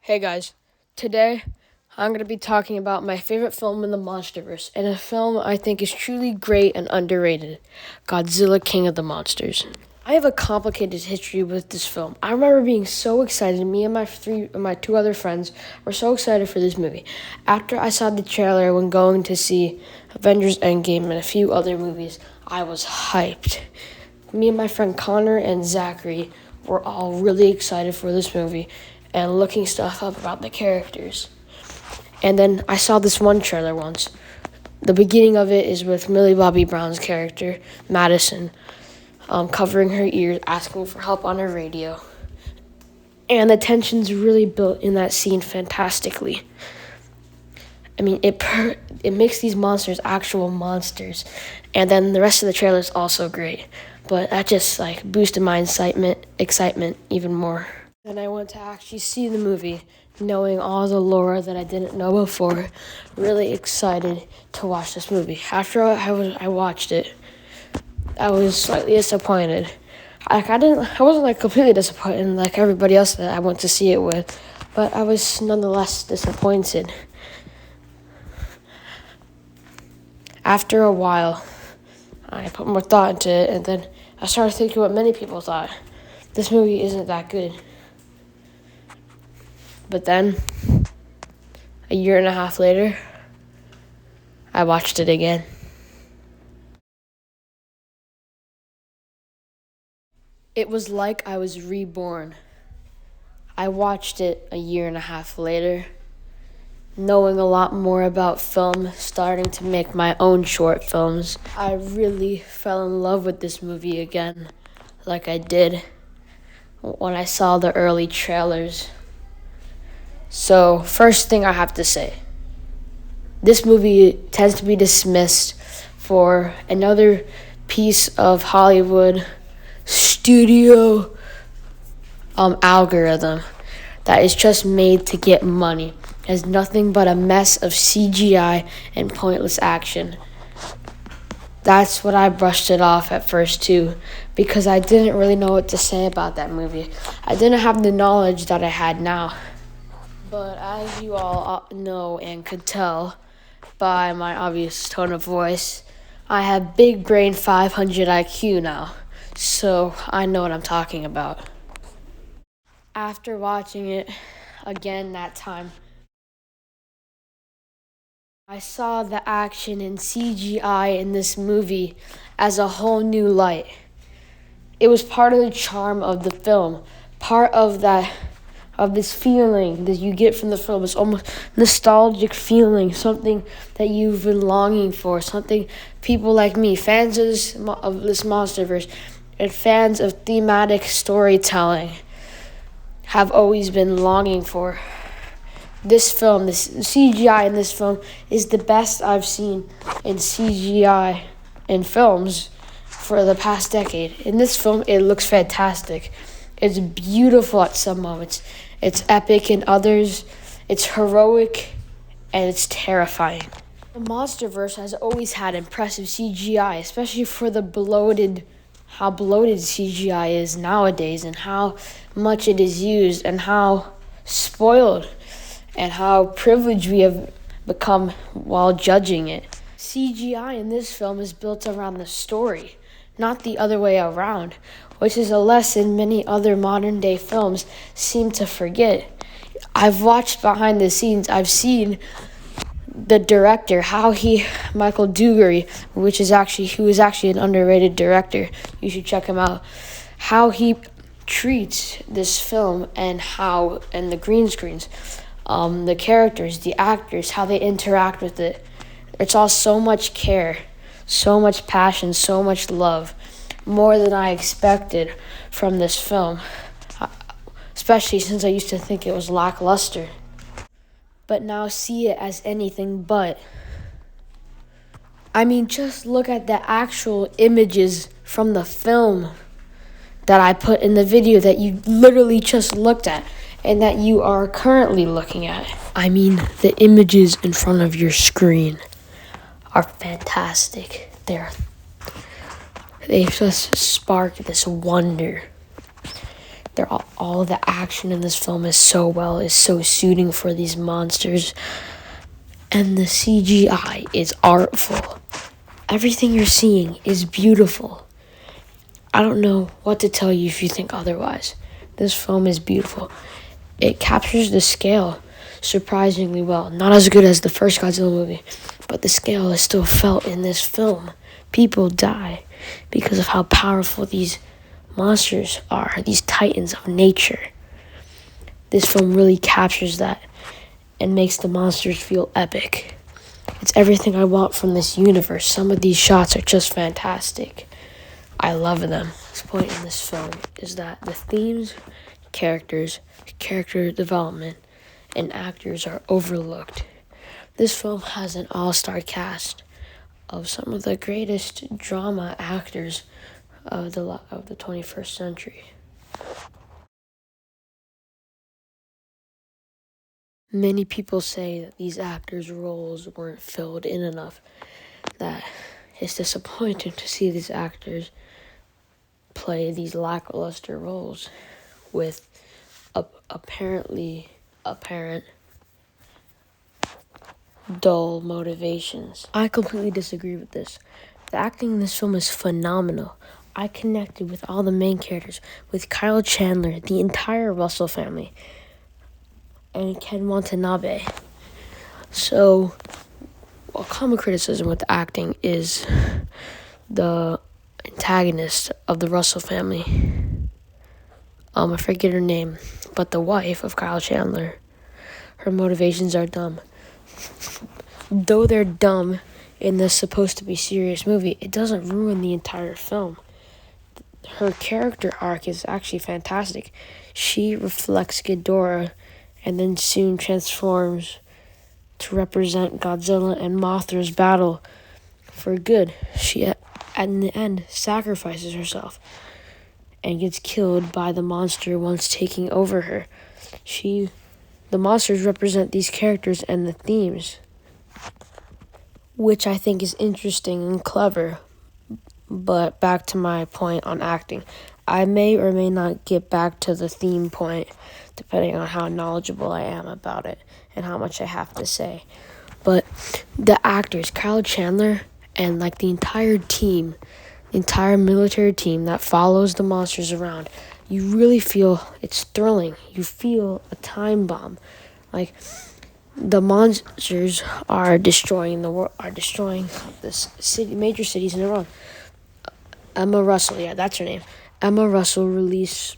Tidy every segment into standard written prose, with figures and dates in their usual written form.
Hey guys, today I'm going to be talking about my favorite film in the Monsterverse, and a film I think is truly great and underrated, Godzilla King of the Monsters. I have a complicated history with this film. I remember being so excited. Me and my two other friends were so excited for this movie. After I saw the trailer when going to see Avengers Endgame and a few other movies, I was hyped. Me and my friend Connor and Zachary were all really excited for this movie and looking stuff up about the characters. And then I saw this one trailer once. The beginning of it is with Millie Bobby Brown's character, Madison, covering her ears, asking for help on her radio. And the tension's really built in that scene fantastically. I mean, it makes these monsters actual monsters. And then the rest of the trailer is also great. But that just boosted my excitement even more. Then I went to actually see the movie, knowing all the lore that I didn't know before. Really excited to watch this movie. After I watched it, I was slightly disappointed. I wasn't completely disappointed like everybody else that I went to see it with, but I was nonetheless disappointed. After a while, I put more thought into it, and then I started thinking what many people thought. This movie isn't that good. But then, a year and a half later, I watched it again. It was like I was reborn. I watched it a year and a half later, knowing a lot more about film, starting to make my own short films. I really fell in love with this movie again, like I did when I saw the early trailers. So, first thing I have to say, this movie tends to be dismissed for another piece of Hollywood studio algorithm that is just made to get money. It has nothing but a mess of CGI and pointless action. That's what I brushed it off at first too, because I didn't really know what to say about that movie. I didn't have the knowledge that I had now. But as you all know and could tell by my obvious tone of voice, I have big brain 500 IQ now, so I know what I'm talking about. After watching it again that time, I saw the action and CGI in this movie as a whole new light. It was part of the charm of the film, part of this feeling that you get from the film. It's almost nostalgic feeling, something that you've been longing for, something people like me, fans of this Monsterverse, and fans of thematic storytelling, have always been longing for. This CGI in this film is the best I've seen in CGI in films for the past decade. In this film, it looks fantastic. It's beautiful at some moments. It's epic in others. It's heroic, and it's terrifying. The Monsterverse has always had impressive CGI, especially for how bloated CGI is nowadays, and how much it is used, and how spoiled and how privileged we have become while judging it. CGI in this film is built around the story, not the other way around, which is a lesson many other modern-day films seem to forget. I've watched behind the scenes. I've seen the director, Michael Dugary, who is actually an underrated director. You should check him out. How he treats this film and the green screens, the characters, the actors, how they interact with it. It's all so much care, so much passion, so much love. More than I expected from this film, especially since I used to think it was lackluster. But now see it as anything but. I mean, just look at the actual images from the film that I put in the video that you literally just looked at and that you are currently looking at. I mean, the images in front of your screen are fantastic. They just spark this wonder. All the action in this film is so suiting for these monsters, and the CGI is artful. Everything you're seeing is beautiful. I don't know what to tell you if you think otherwise. This film is beautiful. It captures the scale surprisingly well. Not as good as the first Godzilla movie, but the scale is still felt in this film. People die because of how powerful these monsters are, these titans of nature. This film really captures that and makes the monsters feel epic. It's everything I want from this universe. Some of these shots are just fantastic. I love them. This point in this film is that the themes, characters, character development, and actors are overlooked. This film has an all-star cast of some of the greatest drama actors of the 21st century. Many people say that these actors' roles weren't filled in enough, that it's disappointing to see these actors play these lackluster roles with apparent dull motivations. I completely disagree with this. The acting in this film is phenomenal. I connected with all the main characters, with Kyle Chandler, the entire Russell family, and Ken Watanabe. So, a common criticism with the acting is the antagonist of the Russell family. I forget her name, but the wife of Kyle Chandler. Her motivations are dumb. Though they're dumb in this supposed to be serious movie, it doesn't ruin the entire film. Her character arc is actually fantastic. She reflects Ghidorah and then soon transforms to represent Godzilla and Mothra's battle for good. She, in the end, sacrifices herself and gets killed by the monster once taking over her. The monsters represent these characters and the themes, which I think is interesting and clever. But back to my point on acting. I may or may not get back to the theme point, depending on how knowledgeable I am about it and how much I have to say. But the actors, Kyle Chandler and the entire team, the entire military team that follows the monsters around, you really feel it's thrilling. You feel a time bomb. The monsters are destroying the world, are destroying this city, major cities in the world. Emma Russell, yeah, that's her name. Emma Russell released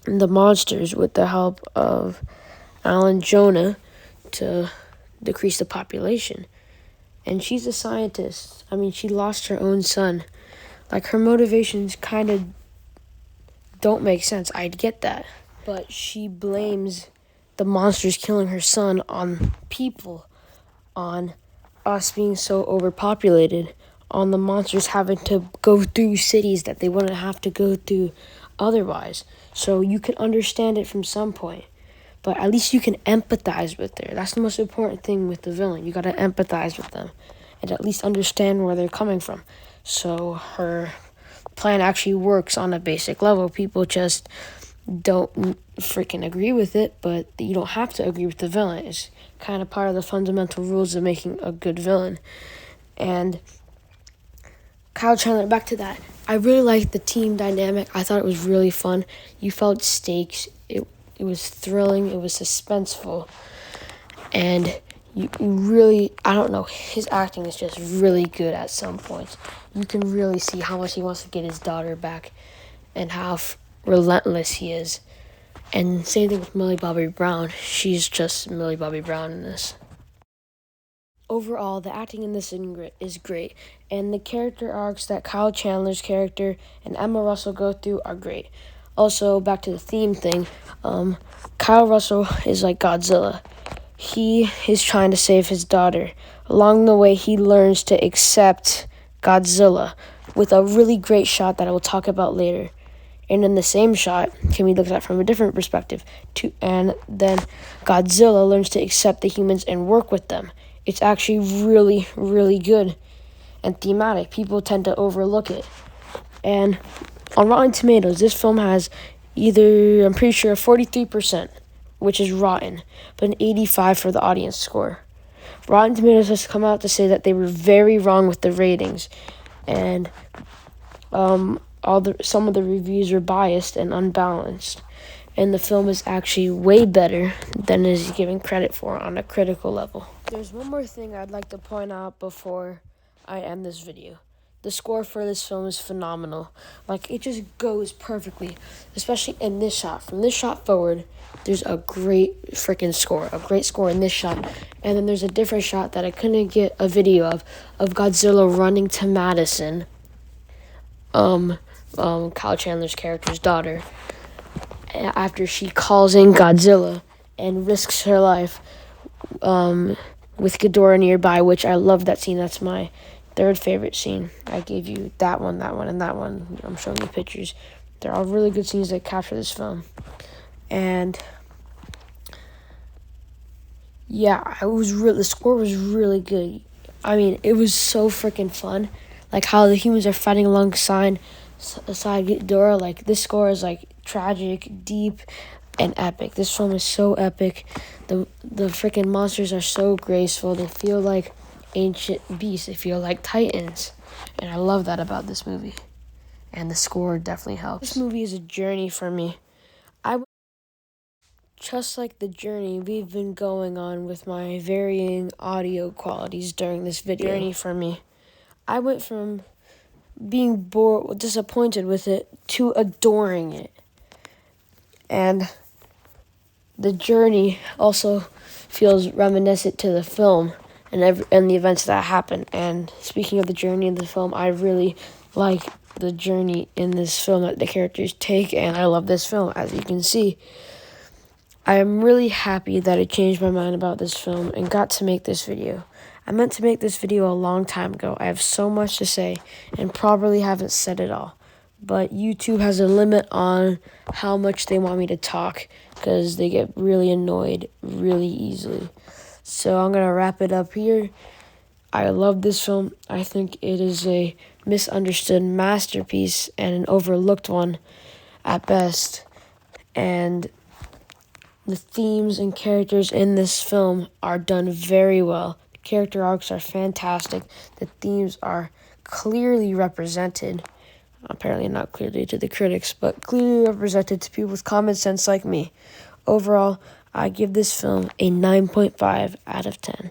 the monsters with the help of Alan Jonah to decrease the population. And she's a scientist. She lost her own son. Her motivations kind of don't make sense. I'd get that. But she blames the monsters killing her son on people, on us being so overpopulated, on the monsters having to go through cities that they wouldn't have to go through otherwise. So you can understand it from some point, but at least you can empathize with her. That's the most important thing with the villain. You gotta empathize with them and at least understand where they're coming from. So her plan actually works on a basic level. People just don't freaking agree with it, but you don't have to agree with the villain. It's kind of part of the fundamental rules of making a good villain. And Kyle Chandler, back to that. I really liked the team dynamic. I thought it was really fun. You felt stakes. It was thrilling. It was suspenseful. And you really, I don't know, his acting is just really good at some points. You can really see how much he wants to get his daughter back and how relentless he is. And same thing with Millie Bobby Brown. She's just Millie Bobby Brown in this. Overall, the acting in this is great, and the character arcs that Kyle Chandler's character and Emma Russell go through are great. Also, back to the theme thing, Kyle Russell is like Godzilla. He is trying to save his daughter. Along the way, he learns to accept Godzilla with a really great shot that I will talk about later. And in the same shot can be looked at from a different perspective. And then Godzilla learns to accept the humans and work with them. It's actually really, really good and thematic. People tend to overlook it. And on Rotten Tomatoes, this film has either, I'm pretty sure, 43%, which is rotten, but an 85 for the audience score. Rotten Tomatoes has come out to say that they were very wrong with the ratings, and some of the reviews are biased and unbalanced, and the film is actually way better than it is given credit for on a critical level. There's one more thing I'd like to point out before I end this video. The score for this film is phenomenal. Like, it just goes perfectly, especially in this shot. From this shot forward, there's a great freaking score, a great score in this shot. And then there's a different shot that I couldn't get a video of Godzilla running to Madison, Kyle Chandler's character's daughter, after she calls in Godzilla and risks her life, with Ghidorah nearby, which I love that scene. That's my third favorite scene. I gave you that one, and that one. I'm showing you pictures. They're all really good scenes that capture this film. And yeah, the score was really good. I mean, it was so freaking fun. Like how the humans are fighting alongside Ghidorah. Like, this score is like tragic, deep, and epic. This film is so epic. The freaking monsters are so graceful. They feel like ancient beasts. They feel like titans. And I love that about this movie. And the score definitely helps. This movie is a journey for me. Just like the journey we've been going on with my varying audio qualities during this video. Journey for me. I went from being bored, disappointed with it, to adoring it. And the journey also feels reminiscent to the film and the events that happen. And speaking of the journey in the film, I really like the journey in this film that the characters take, and I love this film, as you can see. I am really happy that I changed my mind about this film and got to make this video. I meant to make this video a long time ago. I have so much to say and probably haven't said it all. But YouTube has a limit on how much they want me to talk because they get really annoyed really easily. So I'm going to wrap it up here. I love this film. I think it is a misunderstood masterpiece and an overlooked one at best. And the themes and characters in this film are done very well. The character arcs are fantastic. The themes are clearly represented. Apparently not clearly to the critics, but clearly represented to people with common sense like me. Overall, I give this film a 9.5 out of 10.